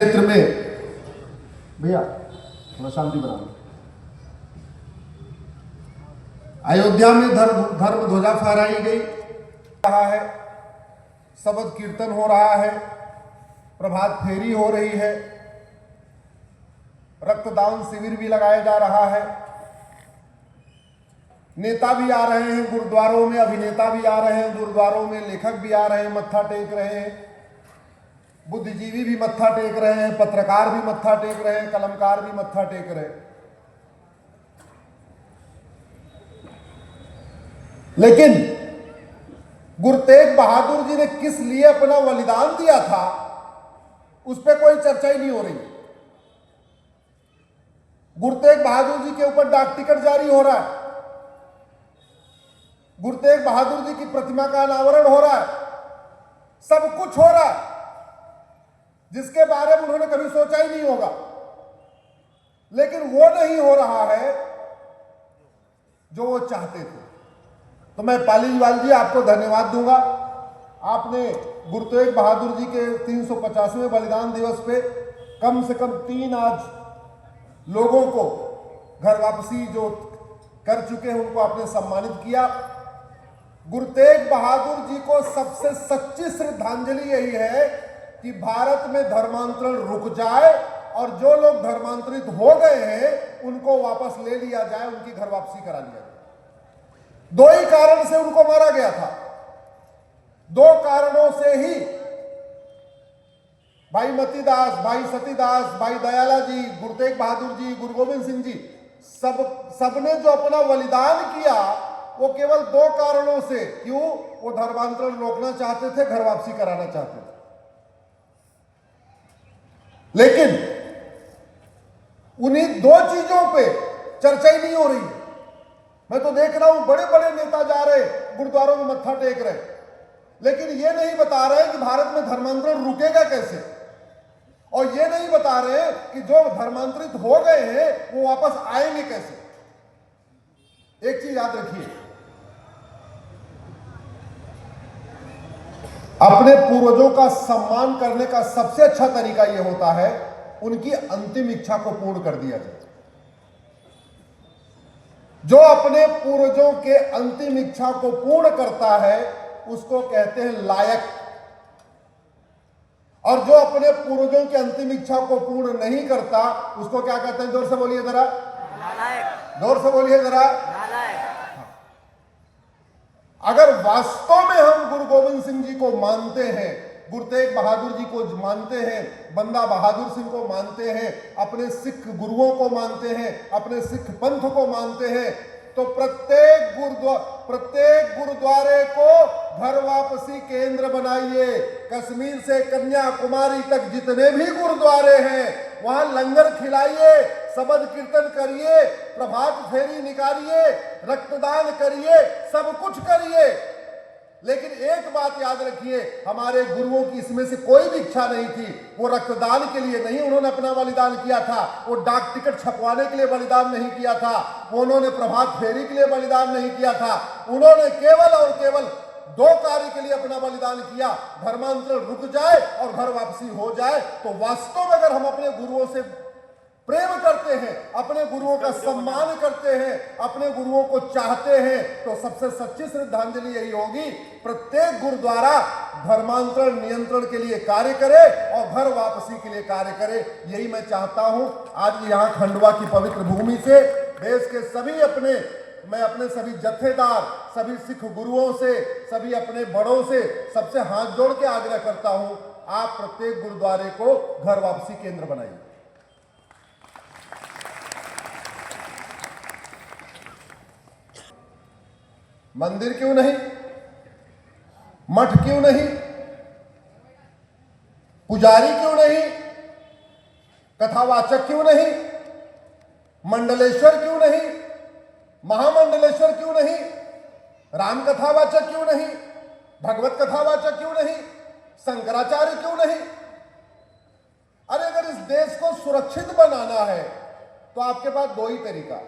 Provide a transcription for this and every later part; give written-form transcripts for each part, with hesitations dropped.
क्षेत्र में भैया थोड़ा शांति बना। अयोध्या में धर्म ध्वजा फहराई गई रहा है, शबद कीर्तन हो रहा है, प्रभात फेरी हो रही है, रक्तदान शिविर भी लगाया जा रहा है, नेता भी आ रहे हैं गुरुद्वारों में, अभिनेता भी आ रहे हैं गुरुद्वारों में, लेखक भी आ रहे हैं, मत्था टेक रहे हैं, बुद्धिजीवी भी मत्था टेक रहे हैं, पत्रकार भी मत्था टेक रहे हैं, कलमकार भी मत्था टेक रहे हैं। लेकिन गुरु तेग बहादुर जी ने किस लिए अपना बलिदान दिया था, उस पर कोई चर्चा ही नहीं हो रही। गुरु तेग बहादुर जी के ऊपर डाक टिकट जारी हो रहा है, गुरु तेग बहादुर जी की प्रतिमा का अनावरण हो रहा है, सब कुछ हो रहा है जिसके बारे में उन्होंने कभी सोचा ही नहीं होगा। लेकिन वो नहीं हो रहा है जो वो चाहते थे। तो मैं पालीवाल जी आपको धन्यवाद दूंगा। आपने गुरु तेग बहादुर जी के 350वें बलिदान दिवस पे कम से कम 3 आज लोगों को घर वापसी जो कर चुके हैं उनको आपने सम्मानित किया। गुरु तेग बहादुर जी को सबसे सच्ची श्रद्धांजलि यही है कि भारत में धर्मांतरण रुक जाए और जो लोग धर्मांतरित हो गए हैं उनको वापस ले लिया जाए, उनकी घर वापसी करा लिया जाए। 2 ही कारण से उनको मारा गया था। 2 कारणों से ही भाई मतीदास, भाई सतीदास, भाई दयाला जी, गुरु तेग बहादुर जी, गुरु गोविंद सिंह जी, सबने जो अपना बलिदान किया वो केवल 2 कारणों से। क्यों? वो धर्मांतरण रोकना चाहते थे, घर वापसी कराना चाहते थे। लेकिन उन्हीं 2 चीजों पे चर्चा ही नहीं हो रही। मैं तो देख रहा हूं बड़े बड़े नेता जा रहे, गुरुद्वारों में मत्था टेक रहे, लेकिन ये नहीं बता रहे कि भारत में धर्मांतरण रुकेगा कैसे, और ये नहीं बता रहे कि जो धर्मांतरित हो गए हैं वो वापस आएंगे कैसे। एक चीज याद रखिए, अपने पूर्वजों का सम्मान करने का सबसे अच्छा तरीका यह होता है उनकी अंतिम इच्छा को पूर्ण कर दिया जाए। जो अपने पूर्वजों के अंतिम इच्छा को पूर्ण करता है उसको कहते हैं लायक, और जो अपने पूर्वजों की अंतिम इच्छा को पूर्ण नहीं करता उसको क्या कहते हैं? जोर से बोलिए जरा, जोर से बोलिए जरा। अगर वास्तव में हम गुरु गोविंद सिंह जी को मानते हैं, गुरु तेग बहादुर जी को मानते हैं, बंदा बहादुर सिंह को मानते हैं, अपने सिख गुरुओं को मानते हैं, अपने सिख पंथ को मानते हैं, तो प्रत्येक गुरुद्वारे को घर वापसी केंद्र बनाइए। कश्मीर से कन्याकुमारी तक जितने भी गुरुद्वारे हैं वहां लंगर खिलाइए, शबद कीर्तन करिए, प्रभात फेरी निकालिए, रक्तदान करिए, सब कुछ करिए। लेकिन एक बात याद रखिए, हमारे गुरुओं की इसमें से कोई भी इच्छा नहीं थी। वो रक्तदान के लिए नहीं उन्होंने अपना बलिदान किया था, वो डाक टिकट छपवाने के लिए बलिदान नहीं किया था, वो उन्होंने प्रभात फेरी के लिए बलिदान नहीं किया था। उन्होंने केवल और केवल 2 कार्य के लिए अपना बलिदान किया, धर्मांतरण रुक जाए और घर वापसी हो जाए। तो वास्तव में अगर हम अपने गुरुओं से प्रेम करते हैं, अपने गुरुओं का सम्मान करते हैं, अपने गुरुओं को चाहते हैं, तो सबसे सच्ची श्रद्धांजलि यही होगी प्रत्येक गुरुद्वारा धर्मांतरण नियंत्रण के लिए कार्य करे और घर वापसी के लिए कार्य करे। यही मैं चाहता हूं। आज यहां खंडवा की पवित्र भूमि से देश के मैं अपने सभी जत्थेदार, सभी सिख गुरुओं से, सभी अपने बड़ों से सबसे हाथ जोड़ के आग्रह करता हूं, आप प्रत्येक गुरुद्वारे को घर वापसी केंद्र बनाइए। मंदिर क्यों नहीं, मठ क्यों नहीं, पुजारी क्यों नहीं, कथावाचक क्यों नहीं, मंडलेश्वर क्यों नहीं, महामंडलेश्वर क्यों नहीं, राम कथावाचक क्यों नहीं, भगवत कथावाचक क्यों नहीं, शंकराचार्य क्यों नहीं? अरे अगर इस देश को सुरक्षित बनाना है तो आपके पास 2 ही तरीका,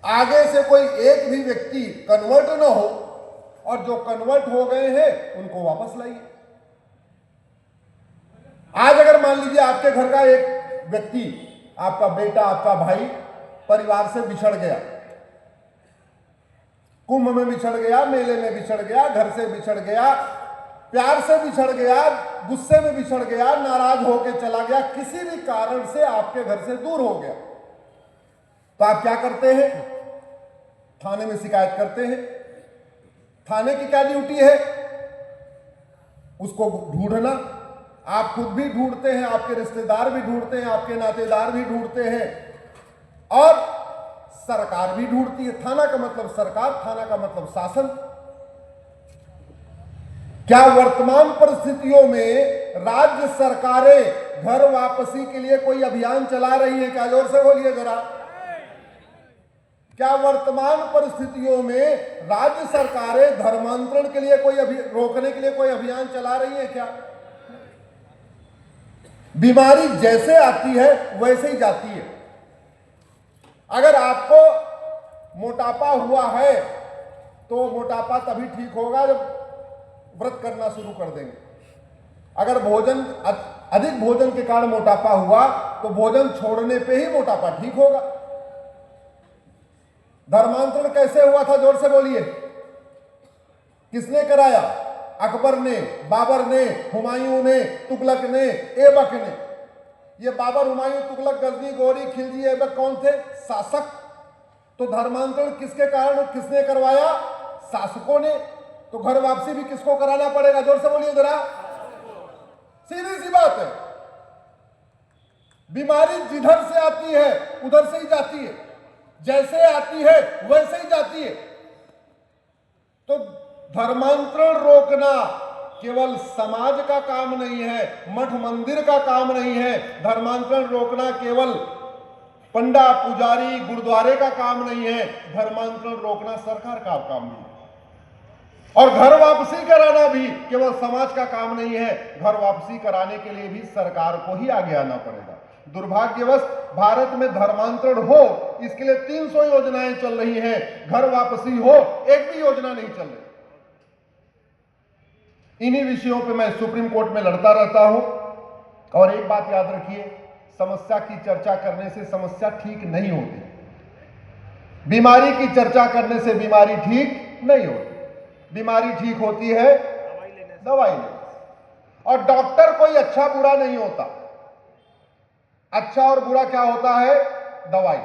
आगे से कोई एक भी व्यक्ति कन्वर्ट ना हो और जो कन्वर्ट हो गए हैं उनको वापस लाइए। आज अगर मान लीजिए आपके घर का एक व्यक्ति, आपका बेटा, आपका भाई परिवार से बिछड़ गया, कुंभ में बिछड़ गया, मेले में बिछड़ गया, घर से बिछड़ गया, प्यार से बिछड़ गया, गुस्से में बिछड़ गया, नाराज होकर चला गया, किसी भी कारण से आपके घर से दूर हो गया, तो आप क्या करते हैं? थाने में शिकायत करते हैं। थाने की क्या ड्यूटी है? उसको ढूंढना। आप खुद भी ढूंढते हैं, आपके रिश्तेदार भी ढूंढते हैं, आपके नातेदार भी ढूंढते हैं, और सरकार भी ढूंढती है। थाना का मतलब सरकार, थाना का मतलब शासन। क्या वर्तमान परिस्थितियों में राज्य सरकारें घर वापसी के लिए कोई अभियान चला रही है? क्या जोर से बोलिए जरा। क्या वर्तमान परिस्थितियों में राज्य सरकारें धर्मांतरण के लिए रोकने के लिए कोई अभियान चला रही है क्या? बीमारी जैसे आती है वैसे ही जाती है। अगर आपको मोटापा हुआ है तो मोटापा तभी ठीक होगा जब व्रत करना शुरू कर देंगे। अगर अधिक भोजन के कारण मोटापा हुआ तो भोजन छोड़ने पे ही मोटापा ठीक होगा। धर्मांतरण कैसे हुआ था? जोर से बोलिए। किसने कराया? अकबर ने, बाबर ने, हुमायूं ने, तुगलक ने, ऐबक ने। ये बाबर, हुमायूं, तुगलक, गजनी, गौरी, खिलजी, ऐबक कौन थे? शासक। तो धर्मांतरण किसके कारण, किसने करवाया? शासकों ने। तो घर वापसी भी किसको कराना पड़ेगा? जोर से बोलिए जरा। सीधी सी बात है। बीमारी जिधर से आती है उधर से ही जाती है, जैसे आती है वैसे ही जाती है। तो धर्मांतरण रोकना केवल समाज का काम नहीं है, मठ मंदिर का काम नहीं है। धर्मांतरण रोकना केवल पंडा, पुजारी, गुरुद्वारे का काम नहीं है। धर्मांतरण रोकना सरकार का काम नहीं है। और घर वापसी कराना भी केवल समाज का काम नहीं है। घर वापसी कराने के लिए भी सरकार को ही आगे आना पड़ेगा। दुर्भाग्यवश भारत में धर्मांतरण हो इसके लिए 300 योजनाएं चल रही हैं, घर वापसी हो एक भी योजना नहीं चल रही। इन्हीं विषयों पे मैं सुप्रीम कोर्ट में लड़ता रहता हूं। और एक बात याद रखिए, समस्या की चर्चा करने से समस्या ठीक नहीं होती। बीमारी की चर्चा करने से बीमारी ठीक नहीं होती। बीमारी ठीक होती है दवाई लेने से। और डॉक्टर कोई अच्छा बुरा नहीं होता। अच्छा और बुरा क्या होता है? दवाई।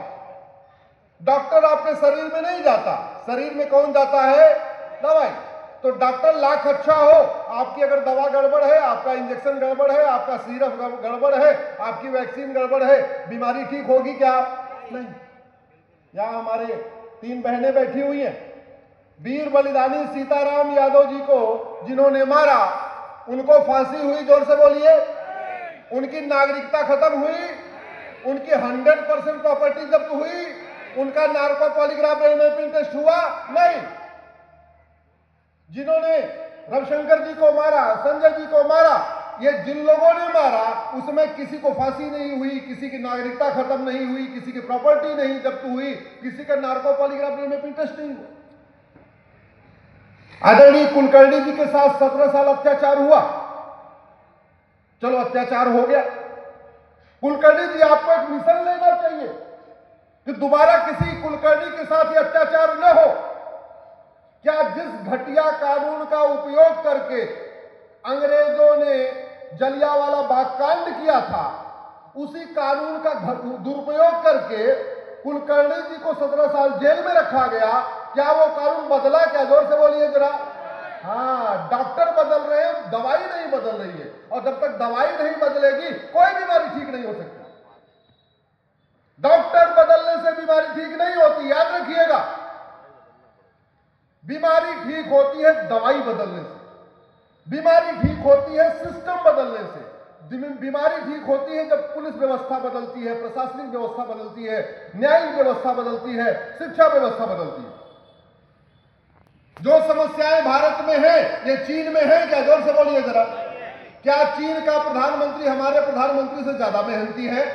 डॉक्टर आपके शरीर में नहीं जाता, शरीर में कौन जाता है? दवाई। तो डॉक्टर लाख अच्छा हो, आपकी अगर दवा गड़बड़ है, आपका इंजेक्शन गड़बड़ है, आपका सिरप गड़बड़ है, आपकी वैक्सीन गड़बड़ है, बीमारी ठीक होगी क्या? नहीं। यहां हमारे 3 बहनें बैठी हुई हैं। वीर बलिदानी सीताराम यादव जी को जिन्होंने मारा, उनको फांसी हुई। जोर से बोलिए। उनकी नागरिकता खत्म हुई, उनकी 100% प्रॉपर्टी जब्त हुई, उनका नार्को पॉलीग्राफ फिंगरप्रिंट टेस्ट हुआ नहीं। जिन्होंने रविशंकर जी को मारा, संजय जी को मारा, ये जिन लोगों ने मारा उसमें किसी को फांसी नहीं हुई, किसी की नागरिकता खत्म नहीं हुई, किसी की प्रॉपर्टी नहीं जब्त हुई, किसी का नार्को पॉलीग्राफ फिंगरप्रिंट टेस्ट नहीं हुआ। आदरणीय कुलकर्णी जी के साथ 17 साल अत्याचार हुआ। चलो अत्याचार हो गया। कुलकर्णी जी, आपको एक मिशन लेना चाहिए कि दोबारा किसी कुलकर्णी के साथ ये अत्याचार न हो। क्या जिस घटिया कानून का उपयोग करके अंग्रेजों ने जलियांवाला बाग कांड किया था, उसी कानून का दुरुपयोग करके कुलकर्णी जी को 17 साल जेल में रखा गया। क्या वो कानून बदला? क्या? जोर से बोलिए जरा। हाँ, डॉक्टर बदल रहे हैं, दवाई नहीं बदल रही है। और जब तक दवाई नहीं बदलेगी कोई बीमारी ठीक नहीं हो सकती। डॉक्टर बदलने से बीमारी ठीक नहीं होती, याद रखिएगा। बीमारी ठीक होती है दवाई बदलने से। बीमारी ठीक होती है सिस्टम बदलने से। बीमारी ठीक होती है जब पुलिस व्यवस्था बदलती है, प्रशासनिक व्यवस्था बदलती है, न्यायिक व्यवस्था बदलती है, शिक्षा व्यवस्था बदलती है। जो समस्याएं भारत में हैं, ये चीन में है क्या? जोर से बोलिए जरा। क्या चीन का प्रधानमंत्री हमारे प्रधानमंत्री से ज्यादा मेहनती है?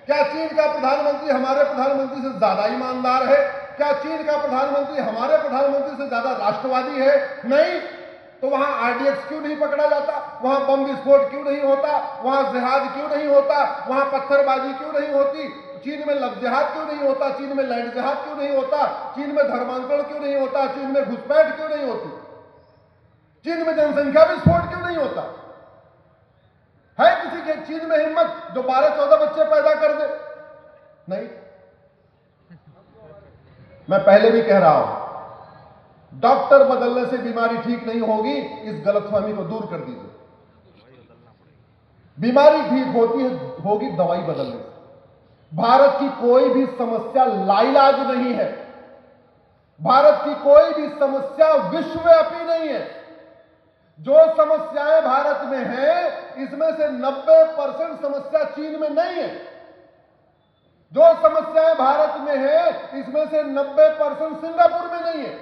क्या चीन का प्रधानमंत्री हमारे प्रधानमंत्री से ज्यादा ईमानदार है? क्या चीन का प्रधानमंत्री हमारे प्रधानमंत्री से ज्यादा राष्ट्रवादी है? नहीं। तो वहां आरडीएक्स क्यों नहीं पकड़ा जाता, वहां बम विस्फोट क्यों नहीं होता, वहां जिहाद क्यों नहीं होता, वहां पत्थरबाजी क्यों नहीं होती, चीन में लव जिहाद क्यों नहीं होता, चीन में लैंड जिहाद क्यों नहीं होता, चीन में धर्मांतरण क्यों नहीं होता, चीन में घुसपैठ क्यों नहीं होती, चीन में जनसंख्या विस्फोट क्यों नहीं होता? है किसी के चीन में हिम्मत जो 12-14 बच्चे पैदा कर दे? नहीं। मैं पहले भी कह रहा हूं, डॉक्टर बदलने से बीमारी ठीक नहीं होगी, इस गलतफहमी को दूर कर दीजिए। बीमारी ठीक होगी दवाई बदलने से। भारत की कोई भी समस्या लाइलाज नहीं है, भारत की कोई भी समस्या विश्वव्यापी नहीं है। जो समस्याएं भारत में हैं, इसमें से 90% समस्या चीन में नहीं है। जो समस्याएं भारत में है, इसमें से 90% सिंगापुर में नहीं है।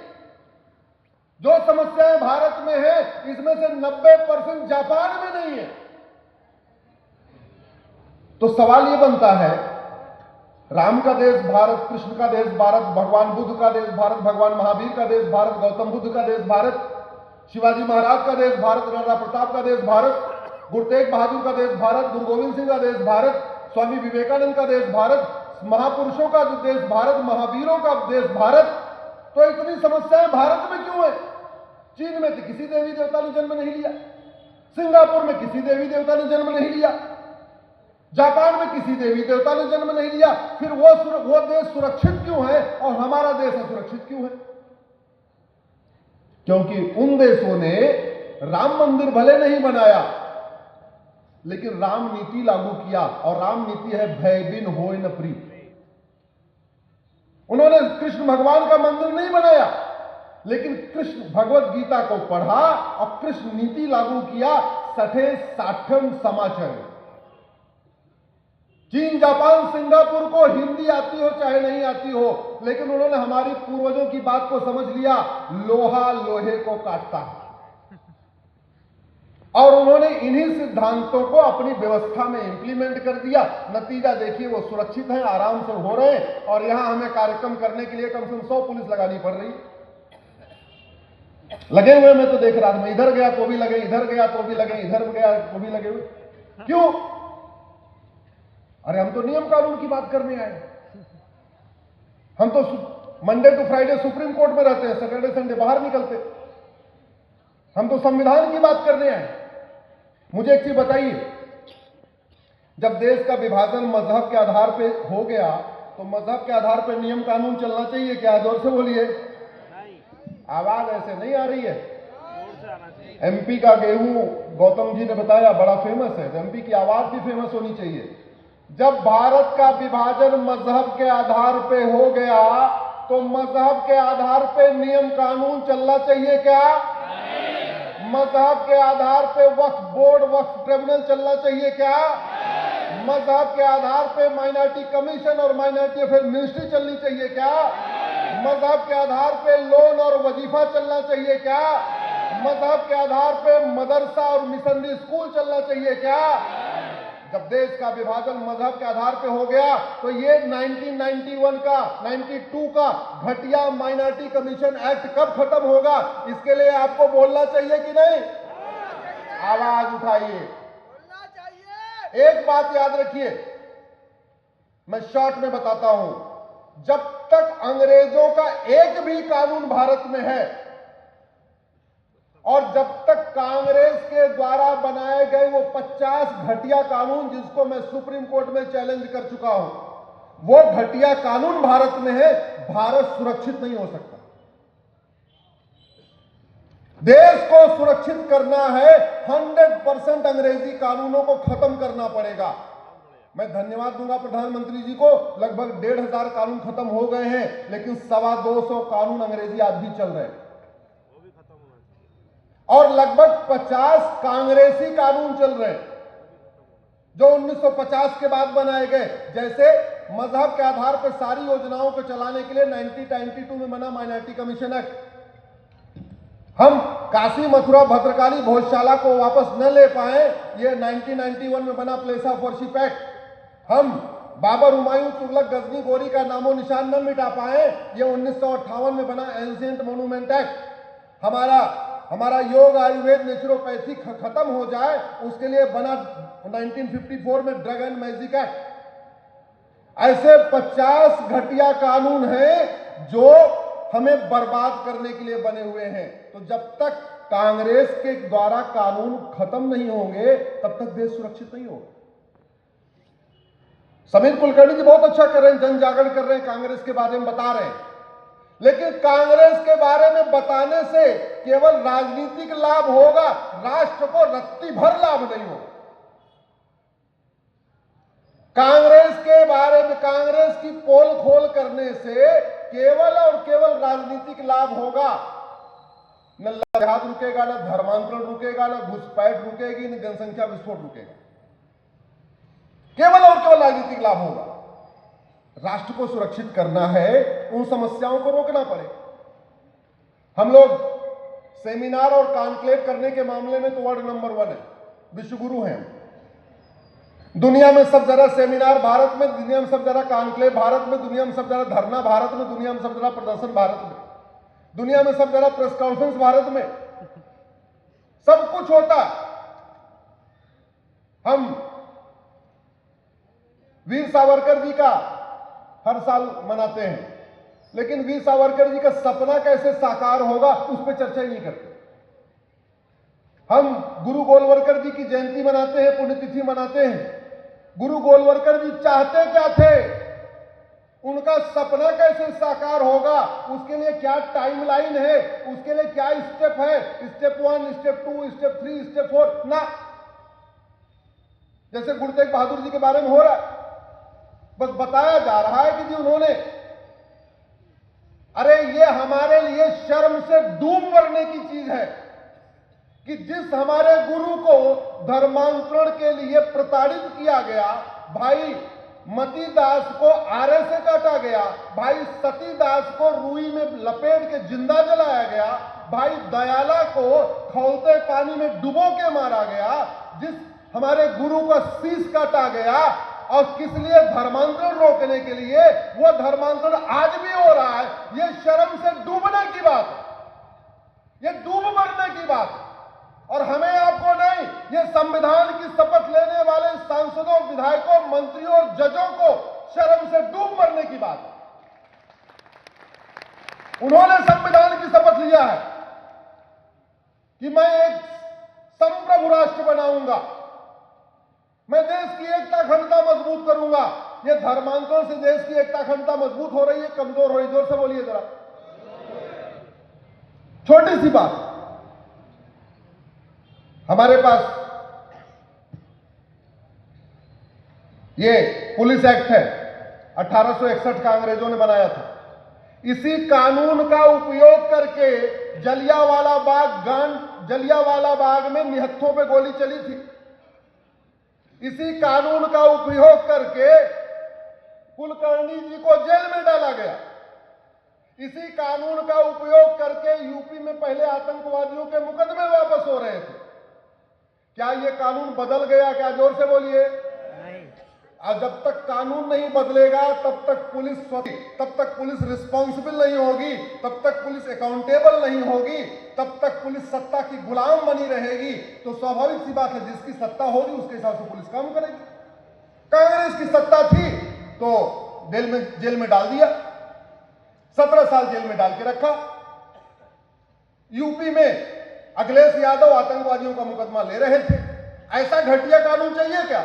जो समस्याएं भारत में है, इसमें से 90% जापान में नहीं है। तो सवाल यह बनता है, राम का देश भारत, कृष्ण का देश भारत, भगवान बुद्ध का देश भारत, भगवान महावीर का देश भारत, गौतम बुद्ध का देश भारत, शिवाजी महाराज का देश भारत, राणा प्रताप का देश भारत, गुरु तेग बहादुर का देश भारत, गुरु गोविंद सिंह का देश भारत, स्वामी विवेकानंद का देश भारत, महापुरुषों का देश भारत, महावीरों का देश भारत। तो इतनी समस्याएं भारत में क्यों है? चीन में तो किसी देवी देवता ने जन्म नहीं लिया, सिंगापुर में किसी देवी देवता ने जन्म नहीं लिया, जापान में किसी देवी देवता ने जन्म नहीं लिया। फिर वो देश सुरक्षित क्यों है और हमारा देश असुरक्षित क्यों है? क्योंकि उन देशों ने राम मंदिर भले नहीं बनाया, लेकिन राम नीति लागू किया, और राम नीति है भय बिन होय न प्रीत। उन्होंने कृष्ण भगवान का मंदिर नहीं बनाया, लेकिन कृष्ण भगवत गीता को पढ़ा और कृष्ण नीति लागू किया, सठे साठम समाचार। चीन, जापान, सिंगापुर को हिंदी आती हो चाहे नहीं आती हो, लेकिन उन्होंने हमारी पूर्वजों की बात को समझ लिया, लोहा लोहे को काटता है, और उन्होंने इन्हीं सिद्धांतों को अपनी व्यवस्था में इंप्लीमेंट कर दिया। नतीजा देखिए, वो सुरक्षित हैं, आराम से हो रहे हैं, और यहां हमें कार्यक्रम करने के लिए कम से कम 100 पुलिस लगानी पड़ रही। लगे हुए मैं तो देख रहा था, मैं इधर गया तो भी लगे, इधर गया तो भी लगे, इधर गया तो भी लगे हुए। क्यों? अरे हम तो नियम कानून की बात करने आए। हम तो Monday to Friday Supreme Court में रहते हैं, सैटरडे संडे बाहर निकलते। हम तो संविधान की बात करने आए। मुझे एक चीज बताइए, जब देश का विभाजन मजहब के आधार पे हो गया, तो मजहब के आधार पे नियम कानून चलना चाहिए क्या? जोर से बोलिए। आवाज ऐसे नहीं आ रही है। एमपी का गेहूं गौतम जी ने बताया बड़ा फेमस है, तो एमपी की आवाज भी फेमस होनी चाहिए। जब भारत का विभाजन मजहब के आधार पे हो गया, तो मजहब के आधार पे नियम कानून चलना चाहिए क्या? मजहब के आधार पे वक्फ बोर्ड, वक्फ ट्रिब्यूनल चलना चाहिए क्या? मजहब के आधार पे माइनॉरिटी कमीशन और माइनॉरिटी अफेयर मिनिस्ट्री चलनी चाहिए क्या? मजहब के आधार पे लोन और वजीफा चलना चाहिए क्या? मजहब के आधार पे मदरसा और मिशनरी स्कूल चलना चाहिए क्या? जब देश का विभाजन मजहब के आधार पे हो गया, तो ये 1992 का घटिया माइनॉरिटी कमीशन एक्ट कब खत्म होगा? इसके लिए आपको बोलना चाहिए कि नहीं? आवाज उठाइए। एक बात याद रखिए, मैं शॉर्ट में बताता हूं, जब तक अंग्रेजों का एक भी कानून भारत में है, और जब तक कांग्रेस के द्वारा बनाए गए वो 50 घटिया कानून, जिसको मैं सुप्रीम कोर्ट में चैलेंज कर चुका हूं, वो घटिया कानून भारत में है, भारत सुरक्षित नहीं हो सकता। देश को सुरक्षित करना है, 100% अंग्रेजी कानूनों को खत्म करना पड़ेगा। मैं धन्यवाद दूंगा प्रधानमंत्री जी को, लगभग 1,500 कानून खत्म हो गए हैं, लेकिन 225 कानून अंग्रेजी आज भी चल रहे हैं, और लगभग 50 कांग्रेसी कानून चल रहे हैं जो 1950 के बाद बनाए गए। जैसे मजहब के आधार पर सारी योजनाओं को चलाने के लिए 1992 में बना माइनॉरिटी कमीशन एक्ट। हम काशी, मथुरा, भद्रकाली, भोजशाला को वापस न ले पाए, ये 1991 में बना प्लेस ऑफ वर्शिप एक्ट। हम बाबर, हुमायूं, तुगलक, गजनी, गोरी का नामो निशान न मिटा पाए, ये 1958 में बना एंशिएंट मॉन्यूमेंट एक्ट। हमारा हमारा योग, आयुर्वेद, नेचुरोपैथी खत्म हो जाए, उसके लिए बना 1954 में ड्रग एंड मैजिक एक्ट। ऐसे 50 घटिया कानून हैं जो हमें बर्बाद करने के लिए बने हुए हैं। तो जब तक कांग्रेस के द्वारा कानून खत्म नहीं होंगे तब तक देश सुरक्षित नहीं होगा। समीर कुलकर्णी जी बहुत अच्छा कर रहे हैं, जन जागरण कर रहे हैं, कांग्रेस के बारे में बता रहे हैं, लेकिन कांग्रेस के बारे में बताने से केवल राजनीतिक लाभ होगा, राष्ट्र को रत्ती भर लाभ नहीं होगा। कांग्रेस के बारे में, कांग्रेस की पोल खोल करने से केवल और केवल राजनीतिक लाभ होगा। न जिहाद रुकेगा, न धर्मांतरण रुकेगा, न घुसपैठ रुकेगी, न जनसंख्या विस्फोट रुकेगा। केवल और केवल राजनीतिक लाभ होगा। राष्ट्र को सुरक्षित करना है, उन समस्याओं को रोकना पड़े। हम लोग सेमिनार और कॉन्क्लेव करने के मामले में तो वर्ल्ड नंबर 1 है, विश्वगुरु हैं। दुनिया में सब ज्यादा सेमिनार भारत में, दुनिया में सब ज्यादा कॉन्क्लेव भारत में, दुनिया में सब ज्यादा धरना भारत में, दुनिया में सब ज्यादा प्रदर्शन भारत में, दुनिया में सब ज्यादा प्रेस कॉन्फ्रेंस भारत में, सब कुछ होता। हम वीर सावरकर जी का हर साल मनाते हैं, लेकिन वीर सावरकर जी का सपना कैसे साकार होगा उस पर चर्चा ही नहीं करते। हम गुरु गोलवलकर जी की जयंती मनाते हैं, पुण्यतिथि मनाते हैं। गुरु गोलवलकर जी चाहते क्या थे, उनका सपना कैसे साकार होगा, उसके लिए क्या टाइमलाइन है, उसके लिए क्या स्टेप है, स्टेप 1, स्टेप 2, स्टेप 3, स्टेप 4 ना। जैसे गुरु तेग बहादुर जी के बारे में हो रहा है, बस बताया जा रहा है कि जी उन्होंने, अरे ये हमारे लिए शर्म से डूब मरने की चीज है कि जिस हमारे गुरु को धर्मांतरण के लिए प्रताड़ित किया गया, भाई मतीदास को आरे से काटा गया, भाई सतीदास को रुई में लपेट के जिंदा जलाया गया, भाई दयाला को खौलते पानी में डुबो के मारा गया, जिस हमारे गुरु का शीश काटा गया, और किस लिए, धर्मांतरण रोकने के लिए। वो धर्मांतरण आज भी हो रहा है। ये शर्म से डूबने की बात है, ये डूब मरने की बात है। और हमें आपको नहीं, ये संविधान की शपथ लेने वाले सांसदों, विधायकों, मंत्रियों और जजों को शर्म से डूब मरने की बात है। उन्होंने संविधान की शपथ लिया है कि मैं एक संप्रभु राष्ट्र बनाऊंगा, मैं देश की एकता अखंडता मजबूत करूंगा। ये धर्मांतरण से देश की एकता अखंडता मजबूत हो रही है, कमजोर हो रही है? जोर से बोलिए जरा। छोटी सी बात, हमारे पास ये पुलिस एक्ट है, 1861 का अंग्रेजों ने बनाया था। इसी कानून का उपयोग करके जलियांवाला बाग में निहत्थों पे गोली चली थी। इसी कानून का उपयोग करके कुलकर्णी जी को जेल में डाला गया। इसी कानून का उपयोग करके यूपी में पहले आतंकवादियों के मुकदमे वापस हो रहे थे। क्या ये कानून बदल गया? क्या? जोर से बोलिए। और जब तक कानून नहीं बदलेगा तब तक पुलिस रिस्पॉन्सिबल नहीं होगी, तब तक पुलिस अकाउंटेबल नहीं होगी, तब तक पुलिस सत्ता की गुलाम बनी रहेगी। तो स्वाभाविक सी बात है, जिसकी सत्ता होगी उसके हिसाब से पुलिस काम करेगी। कांग्रेस की सत्ता थी तो जेल में डाल दिया, 17 साल जेल में डाल के रखा। यूपी में अखिलेश यादव आतंकवादियों का मुकदमा ले रहे थे। ऐसा घटिया कानून चाहिए क्या?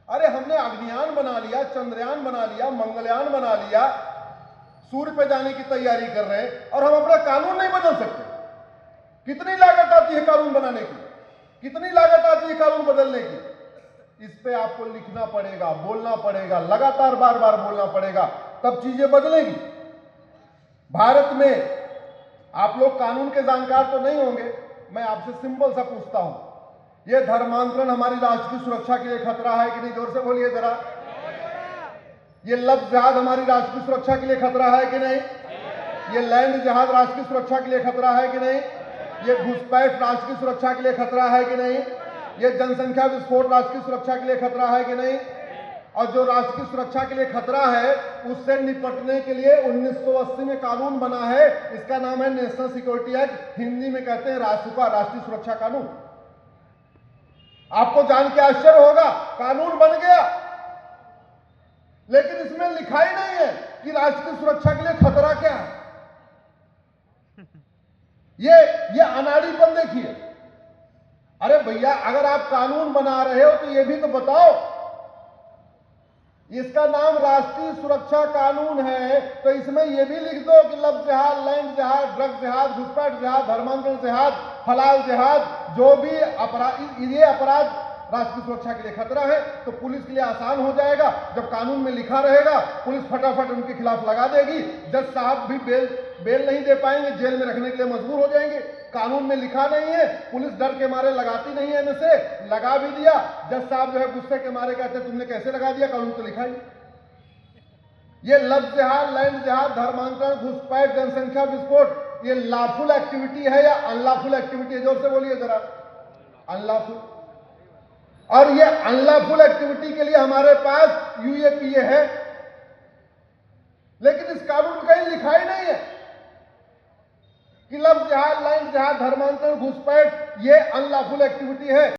अरे हमने अग्नियान बना लिया, चंद्रयान बना लिया, मंगलयान बना लिया, सूर्य पे जाने की तैयारी कर रहे हैं और हम अपना कानून नहीं बदल सकते। कितनी लागत आती है कानून बनाने की, कितनी लागत आती है कानून बदलने की? इस पे आपको लिखना पड़ेगा, बोलना पड़ेगा, लगातार बार बार बोलना पड़ेगा, तब चीजें बदलेगी। भारत में आप लोग कानून के जानकार तो नहीं होंगे, मैं आपसे सिंपल सा पूछता हूं, ये धर्मांतरण हमारी राष्ट्र की सुरक्षा के लिए खतरा है कि नहीं? जोर से बोलिए जरा। ये लफ्ज जहाज हमारी राष्ट्र की सुरक्षा के लिए खतरा है कि नहीं? ये लैंड जहाज राष्ट्र की सुरक्षा के लिए खतरा है कि नहीं? ये घुसपैठ राष्ट्र की सुरक्षा के लिए खतरा है कि नहीं? ये जनसंख्या विस्फोट राष्ट्र की सुरक्षा के लिए खतरा है कि नहीं? और जो राष्ट्र की सुरक्षा के लिए खतरा है उससे निपटने के लिए 1980 में कानून बना है। इसका नाम है नेशनल सिक्योरिटी एक्ट, हिंदी में कहते हैं रासुका, राष्ट्रीय सुरक्षा कानून। आपको जान के आश्चर्य होगा, कानून बन गया लेकिन इसमें लिखा ही नहीं है कि राष्ट्र की सुरक्षा के लिए खतरा क्या है। ये अनाड़ीपन देखिए। अरे भैया, अगर आप कानून बना रहे हो तो ये भी तो बताओ। इसका नाम राष्ट्रीय सुरक्षा कानून है तो इसमें यह भी लिख दो कि लव जिहाद, लैंड जिहाद, ड्रग जिहाद, घुसपैठ जिहाद, धर्मांतरण जिहाद, हलाल जिहाद, जो भी अपराध, ये अपराध राष्ट्र की सुरक्षा के लिए खतरा है। तो पुलिस के लिए आसान हो जाएगा। जब कानून में लिखा रहेगा पुलिस फटाफट उनके खिलाफ लगा देगी। जज साहब भी बेल नहीं दे पाएंगे, जेल में रखने के लिए मजबूर हो जाएंगे। कानून में लिखा नहीं है, पुलिस डर के मारे लगाती नहीं है, इनसे लगा भी दिया, जज साहब जो है गुस्से के मारे कहते तुमने कैसे लगा दिया, कानून तो लिखा ही। ये लव जिहाद, लैंड जिहाद, धर्मांतरण, घुसपैठ, जनसंख्या विस्फोट, ये लॉफुल एक्टिविटी है या अनलॉफुल एक्टिविटी है? जोर से बोलिए जरा। अनलॉफुल। और ये अनलॉफुल एक्टिविटी के लिए हमारे पास यूएपीए है, लेकिन इस कानून में कहीं लिखा ही नहीं है कि लव जिहाद, लैंड जिहाद, धर्मांतरण, घुसपैठ ये अनलॉफुल एक्टिविटी है।